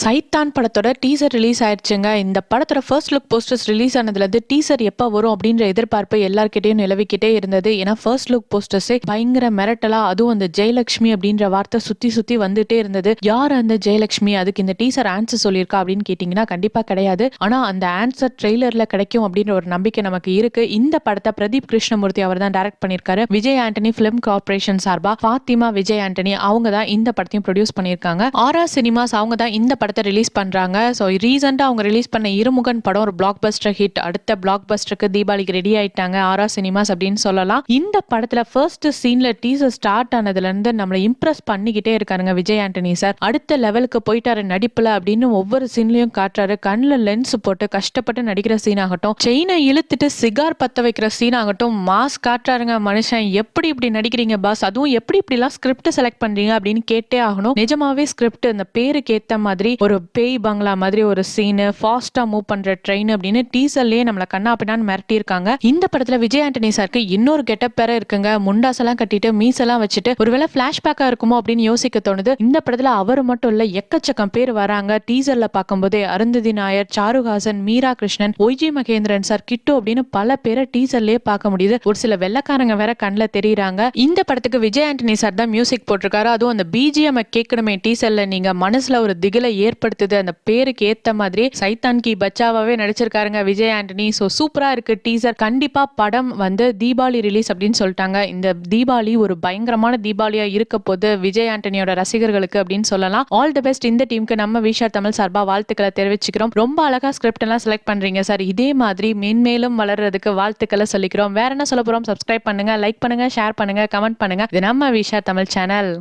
சைத்தான் படத்தோட teaser release ஆயிடுச்சுங்க. இந்த படத்தோட ஃபர்ஸ்ட் லுக் போஸ்டர்ஸ் ரிலீஸ் ஆனதுலேருந்து டீசர் எப்போ வரும் அப்படின்ற எதிர்பார்ப்பு எல்லார்கிட்டையும் நிலவிக்கிட்டே இருந்தது. ஏன்னா ஃபர்ஸ்ட் லுக் போஸ்டர்ஸே பயங்கர மிரட்டலா, அதுவும் அந்த ஜெயலட்சுமி அப்படின்ற வார்த்தை சுத்தி சுத்தி வந்துட்டே இருந்தது. யார் அந்த ஜெயலட்சுமி? அதுக்கு இந்த டீசர் ஆன்சர் சொல்லியிருக்கா அப்படின்னு கேட்டீங்கன்னா கண்டிப்பா கிடையாது. ஆனா அந்த ஆன்சர் ட்ரெய்லர்ல கிடைக்கும் அப்படின்ற ஒரு நம்பிக்கை நமக்கு இருக்கு. இந்த படத்தை பிரதீப் கிருஷ்ணமூர்த்தி அவர் தான் டைரக்ட் பண்ணியிருக்காரு. விஜய் ஆண்டனி பிலிம் கார்பரேஷன் சார்பா ஃபாத்திமா விஜய் ஆண்டனி அவங்க தான் இந்த படத்தையும் ப்ரொடியூஸ் பண்ணியிருக்காங்க. ஆரா சினிமாஸ் அவங்க தான் இந்த படத்தை ரிலீஸ் பண்றாங்க. ஸோ ரீசெண்டா அவங்க ரிலீஸ் பண்ண இருமுகன் படம் ஒரு பிளாக் பஸ்டர் ஹிட். அடுத்த பிளாக் பஸ்டருக்கு தீபாவளிக்கு ரெடி ஆயிட்டாங்க ஆரா சினிமாஸ் அப்படின்னு சொல்லலாம். இந்த படத்துல ஃபர்ஸ்ட் சீன்ல டீசர் ஸ்டார்ட் ஆனதுல இருந்து நம்மளை இம்ப்ரெஸ் பண்ணிக்கிட்டே இருக்காருங்க விஜய் ஆண்டனி சார். அடுத்த லெவலுக்கு போயிட்டாரு நடிப்புல அப்படின்னு ஒவ்வொரு சீன்லயும் காட்டுறாரு. கண்ணுல லென்ஸ் போட்டு கஷ்டப்பட்டு நடிக்கிற சீன் ஆகட்டும், செயினை இழுத்துட்டு சிகார் பத்த வைக்கிற சீன் ஆகட்டும், மாஸ் காட்டுறாருங்க மனுஷன். எப்படி இப்படி நடிக்கிறீங்க பாஸ்? அதுவும் எப்படி இப்படிலாம் ஸ்கிரிப்ட் செலக்ட் பண்றீங்க அப்படின்னு கேட்டே ஆகணும். நிஜமாவே ஸ்கிரிப்ட் அந்த பேருக்கு ஏத்த மாதிரி ஒரு பேய் பங்களா மாதிரி ஒரு சீனு, ஃபாஸ்டா மூவ் பண்ற ட்ரெயின் அப்படின்னு டீசர்லயே நம்மள கண்ணா பின்னான்னு மிரட்டி இருக்காங்க. இந்த படத்துல விஜய் ஆண்டனி சாருக்கு இன்னொரு கெட்டப் பேர இருக்குங்க. முண்டாசெல்லாம் கட்டிட்டு மீசெல்லாம் வச்சுட்டு ஒருவேளை பிளாஷ்பேக்கா இருக்குமோ அப்படின்னு யோசிக்க தோணுது. இந்த படத்துல அவர் மட்டும் இல்ல, எக்கச்சக்கம் பேர் வராங்க. டீசர்ல பார்க்கும்போதே அருந்ததி நாயர், சாருஹாசன், மீரா கிருஷ்ணன், ஒய்ஜி மகேந்திரன் சார், கிட்டு அப்படின்னு பல பேரை டீசர்லயே பார்க்க முடியுது. ஒரு சில வெள்ளக்காரங்க வேற கண்ணுல தெரியுறாங்க. இந்த படத்துக்கு விஜய் ஆண்டனி சார் தான் மியூசிக் போட்டிருக்காரு. அதுவும் அந்த பிஜிஎம் கேட்கணுமே டீசர்ல, நீங்க மனசுல ஒரு திகிலை ஏற்படுத்துது. அந்த பேருக்கு ஏத்த மாதிரி சைத்தான் கி பச்சாவாவே நடிச்சிருக்காருங்க விஜய் ஆண்டனி. சோ சூப்பரா இருக்கு டீசர். கண்டிப்பா படம் வந்து தீபாவளி ரிலீஸ் அப்படின்னு சொல்லிட்டாங்க. இந்த தீபாவளி ஒரு பயங்கரமான தீபாவளியா இருக்க போது விஜய் ஆண்டனியோட ரசிகர்களுக்கு அப்படின்னு சொல்லலாம். ஆல் தி பெஸ்ட் இந்த டீமுக்கு நம்ம விஷார் தமிழ் சார்பா வாழ்த்துக்களை தெரிவிச்சுக்கிறோம். ரொம்ப அழகா ஸ்கிரிப்ட் எல்லாம் செலக்ட் பண்றீங்க சார். இதே மாதிரி மென்மேலும் வளர்றதுக்கு வாழ்த்துக்களை சொல்லிக்கிறோம். வேற என்ன சொல்ல போறோம்? சப்ஸ்கிரைப் பண்ணுங்க, லைக் பண்ணுங்க, ஷேர் பண்ணுங்க, கமெண்ட் பண்ணுங்க. இது நம்ம விஷார் தமிழ் சேனல்.